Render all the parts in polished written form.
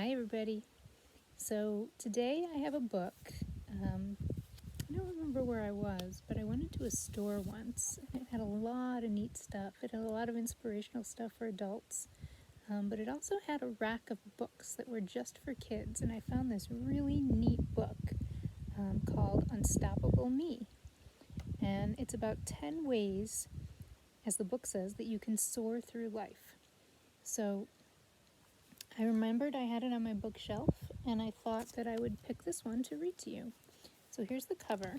Hi everybody. So today I have a book. I don't remember where I was, but I went into a store once and it had a lot of neat stuff. It had a lot of inspirational stuff for adults, but it also had a rack of books that were just for kids, and I found this really neat book called Unstoppable Me. And it's about 10 ways, as the book says, that you can soar through life. So I remembered I had it on my bookshelf, and I thought that I would pick this one to read to you. So here's the cover.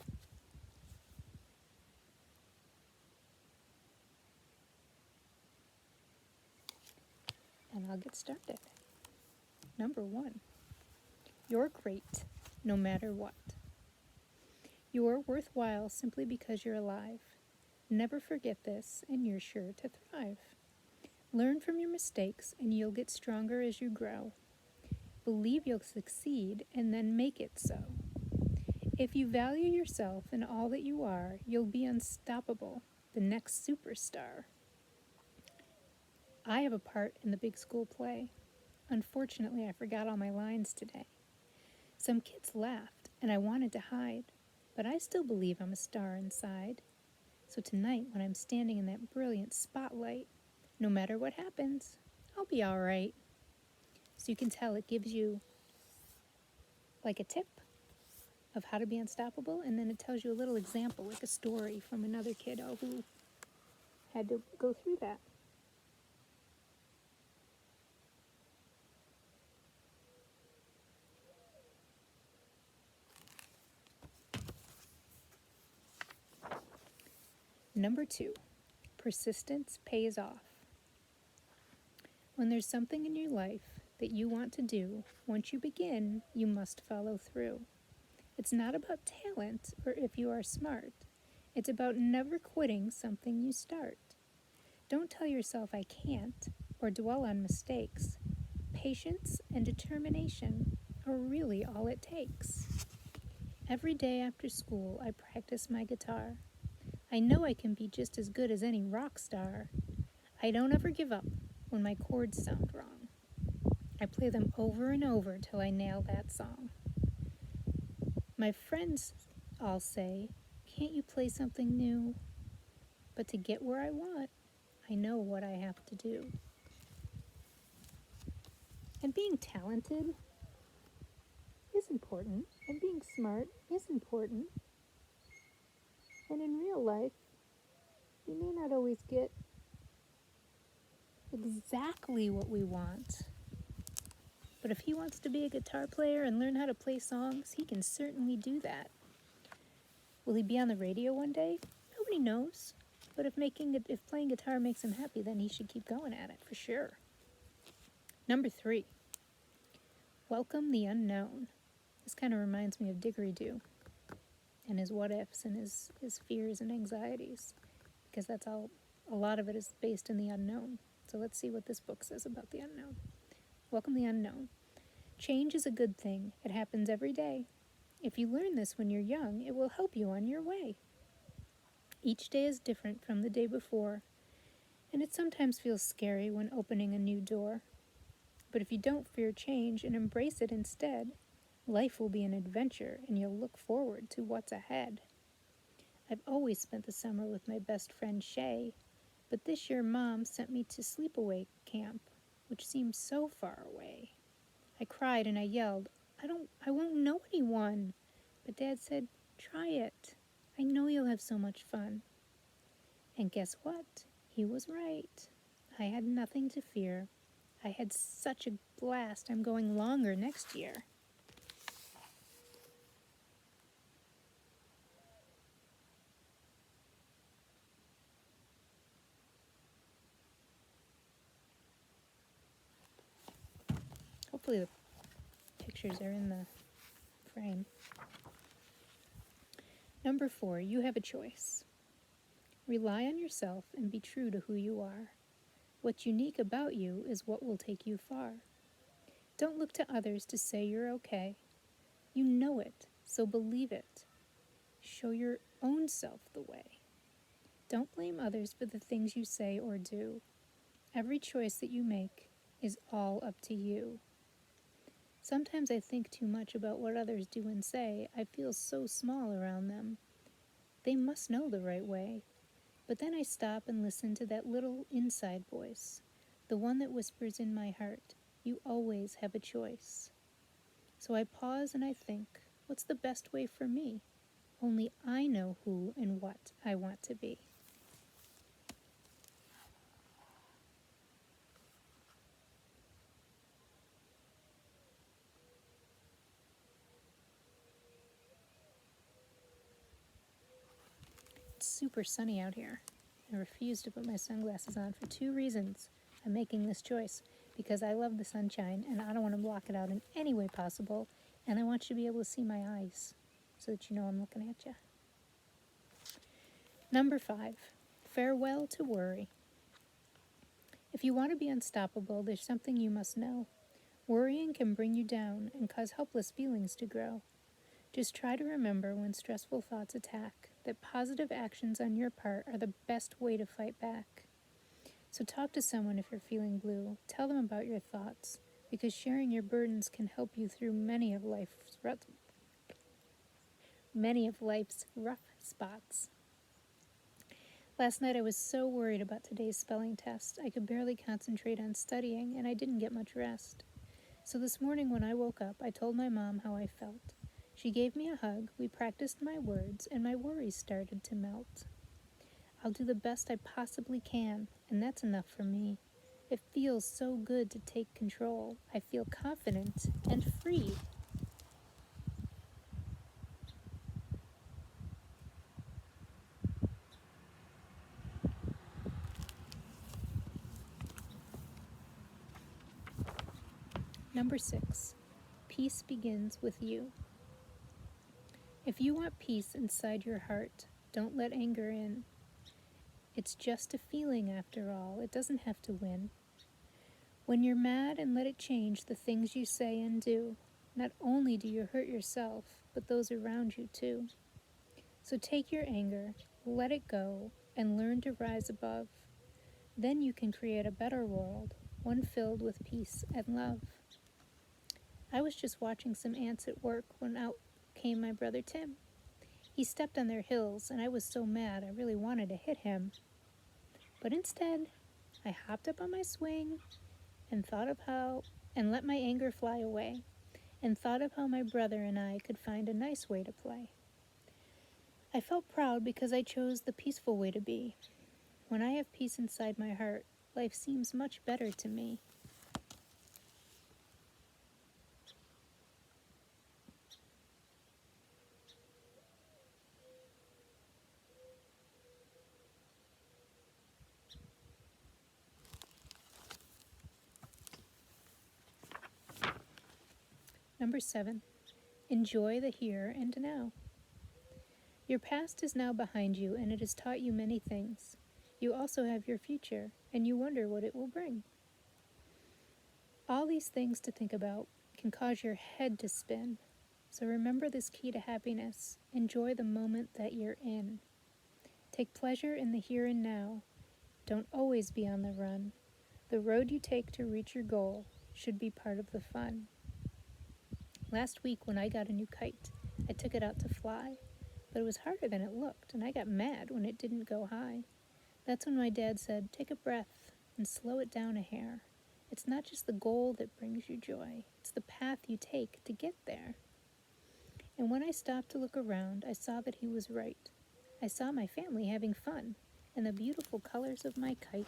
And I'll get started. Number 1. You're great, no matter what. You're worthwhile simply because you're alive. Never forget this, and you're sure to thrive. Learn from your mistakes, and you'll get stronger as you grow. Believe you'll succeed, and then make it so. If you value yourself and all that you are, you'll be unstoppable, the next superstar. I have a part in the big school play. Unfortunately, I forgot all my lines today. Some kids laughed, and I wanted to hide, but I still believe I'm a star inside. So tonight, when I'm standing in that brilliant spotlight, no matter what happens, I'll be all right. So you can tell it gives you like a tip of how to be unstoppable, and then it tells you a little example, like a story from another kiddo who had to go through that. Number 2, persistence pays off. When there's something in your life that you want to do, once you begin, you must follow through. It's not about talent or if you are smart. It's about never quitting something you start. Don't tell yourself I can't or dwell on mistakes. Patience and determination are really all it takes. Every day after school, I practice my guitar. I know I can be just as good as any rock star. I don't ever give up when my chords sound wrong. I play them over and over till I nail that song. My friends all say, can't you play something new? But to get where I want, I know what I have to do. And being talented is important, and being smart is important. And in real life, we may not always get exactly what we want. But if he wants to be a guitar player and learn how to play songs, he can certainly do that. Will he be on the radio one day? Nobody knows. But if playing guitar makes him happy, then he should keep going at it for sure. Number 3, welcome the unknown. This kind of reminds me of Didgeridoo and his what ifs and his fears and anxieties, because that's all. A lot of it is based in the unknown. So let's see what this book says about the unknown. Welcome the unknown. Change is a good thing. It happens every day. If you learn this when you're young, it will help you on your way. Each day is different from the day before, and it sometimes feels scary when opening a new door. But if you don't fear change and embrace it instead, life will be an adventure and you'll look forward to what's ahead. I've always spent the summer with my best friend Shay, but this year Mom sent me to sleepaway camp, which seemed so far away. I cried and I yelled, I won't know anyone. But Dad said, try it. I know you'll have so much fun. And guess what? He was right. I had nothing to fear. I had such a blast. I'm going longer next year. Hopefully the pictures are in the frame. Number 4, you have a choice. Rely on yourself and be true to who you are. What's unique about you is what will take you far. Don't look to others to say you're okay. You know it, so believe it. Show your own self the way. Don't blame others for the things you say or do. Every choice that you make is all up to you. Sometimes I think too much about what others do and say. I feel so small around them. They must know the right way. But then I stop and listen to that little inside voice, the one that whispers in my heart, you always have a choice. So I pause and I think, what's the best way for me? Only I know who and what I want to be. It's super sunny out here. I refuse to put my sunglasses on for two reasons. I'm making this choice because I love the sunshine and I don't want to block it out in any way possible, and I want you to be able to see my eyes so that you know I'm looking at you. Number 5, farewell to worry. If you want to be unstoppable, there's something you must know. Worrying can bring you down and cause helpless feelings to grow. Just try to remember when stressful thoughts attack that positive actions on your part are the best way to fight back. So talk to someone if you're feeling blue. Tell them about your thoughts, because sharing your burdens can help you through many of life's rough spots. Last night I was so worried about today's spelling test. I could barely concentrate on studying, and I didn't get much rest. So this morning when I woke up, I told my mom how I felt. She gave me a hug, we practiced my words, and my worries started to melt. I'll do the best I possibly can, and that's enough for me. It feels so good to take control. I feel confident and free. Number 6, peace begins with you. If you want peace inside your heart, don't let anger in. It's just a feeling after all. It doesn't have to win. When you're mad and let it change the things you say and do, not only do you hurt yourself, but those around you too. So take your anger, let it go, and learn to rise above. Then you can create a better world, one filled with peace and love. I was just watching some ants at work when out came my brother Tim. He stepped on their hills, and I was so mad I really wanted to hit him. But instead, I hopped up on my swing and let my anger fly away, and thought of how my brother and I could find a nice way to play. I felt proud because I chose the peaceful way to be. When I have peace inside my heart, life seems much better to me. Number 7, enjoy the here and now. Your past is now behind you, and it has taught you many things. You also have your future, and you wonder what it will bring. All these things to think about can cause your head to spin. So remember this key to happiness. Enjoy the moment that you're in. Take pleasure in the here and now. Don't always be on the run. The road you take to reach your goal should be part of the fun. Last week when I got a new kite, I took it out to fly, but it was harder than it looked, and I got mad when it didn't go high. That's when my dad said, take a breath and slow it down a hair. It's not just the goal that brings you joy, it's the path you take to get there. And when I stopped to look around, I saw that he was right. I saw my family having fun and the beautiful colors of my kite.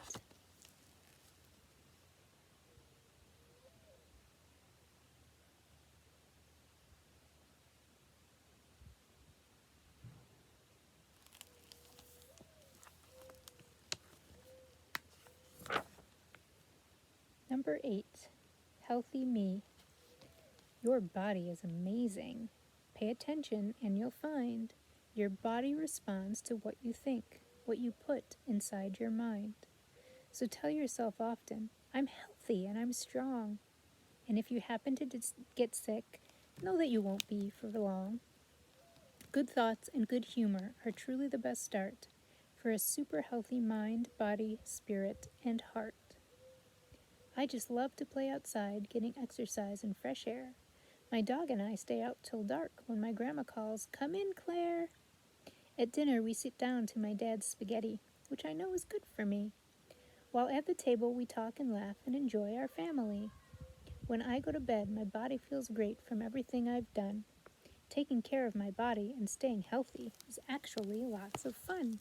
Number 8, healthy me. Your body is amazing. Pay attention and you'll find your body responds to what you think, what you put inside your mind. So tell yourself often, I'm healthy and I'm strong. And if you happen to get sick, know that you won't be for long. Good thoughts and good humor are truly the best start for a super healthy mind, body, spirit, and heart. I just love to play outside, getting exercise and fresh air. My dog and I stay out till dark when my grandma calls, "Come in, Claire." At dinner, we sit down to my dad's spaghetti, which I know is good for me. While at the table, we talk and laugh and enjoy our family. When I go to bed, my body feels great from everything I've done. Taking care of my body and staying healthy is actually lots of fun.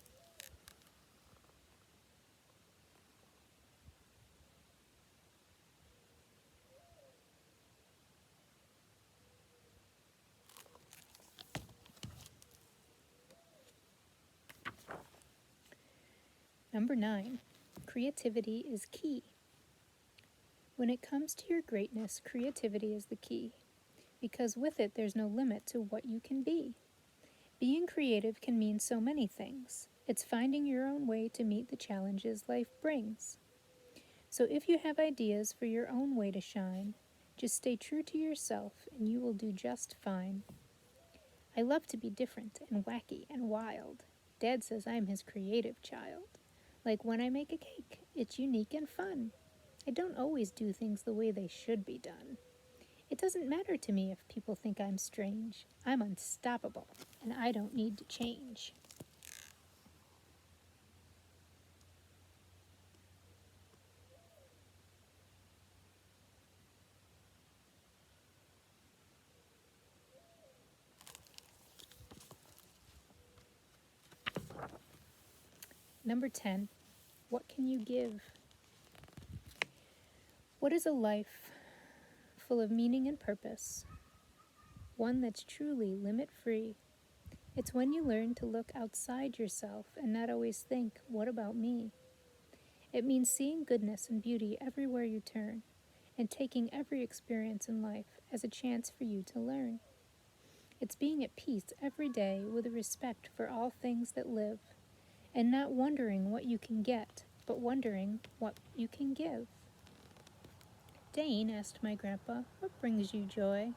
Number 9, creativity is key. When it comes to your greatness, creativity is the key, because with it there's no limit to what you can be. Being creative can mean so many things. It's finding your own way to meet the challenges life brings. So if you have ideas for your own way to shine, just stay true to yourself and you will do just fine. I love to be different and wacky and wild. Dad says I'm his creative child. Like when I make a cake, it's unique and fun. I don't always do things the way they should be done. It doesn't matter to me if people think I'm strange. I'm unstoppable, and I don't need to change. Number 10, what can you give? What is a life full of meaning and purpose? One that's truly limit-free. It's when you learn to look outside yourself and not always think, what about me? It means seeing goodness and beauty everywhere you turn, and taking every experience in life as a chance for you to learn. It's being at peace every day with a respect for all things that live, and not wondering what you can get, but wondering what you can give. Dane asked my grandpa, "What brings you joy?"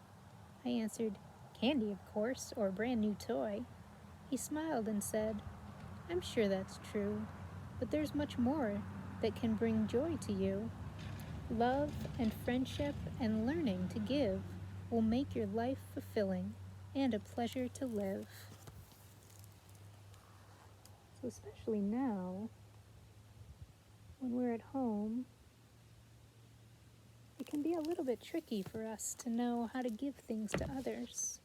I answered, "Candy, of course, or a brand new toy." He smiled and said, "I'm sure that's true, but there's much more that can bring joy to you. Love and friendship and learning to give will make your life fulfilling and a pleasure to live." So especially now, when we're at home, it can be a little bit tricky for us to know how to give things to others.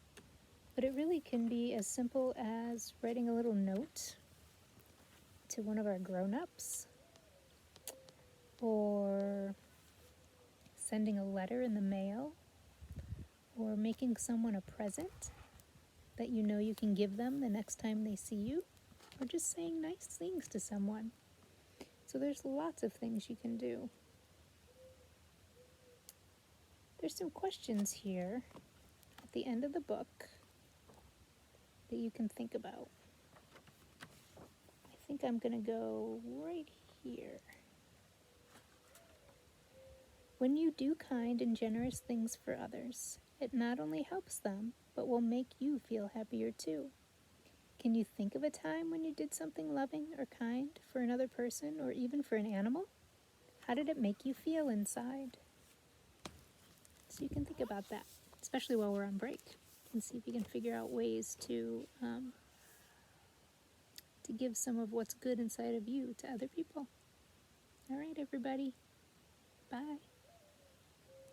But it really can be as simple as writing a little note to one of our grown-ups, or sending a letter in the mail, or making someone a present that you know you can give them the next time they see you, or just saying nice things to someone. So there's lots of things you can do. There's some questions here at the end of the book that you can think about. I think I'm going to go right here. When you do kind and generous things for others, it not only helps them, but will make you feel happier too. Can you think of a time when you did something loving or kind for another person or even for an animal? How did it make you feel inside? So you can think about that, especially while we're on break, and see if you can figure out ways to give some of what's good inside of you to other people. All right, everybody. Bye.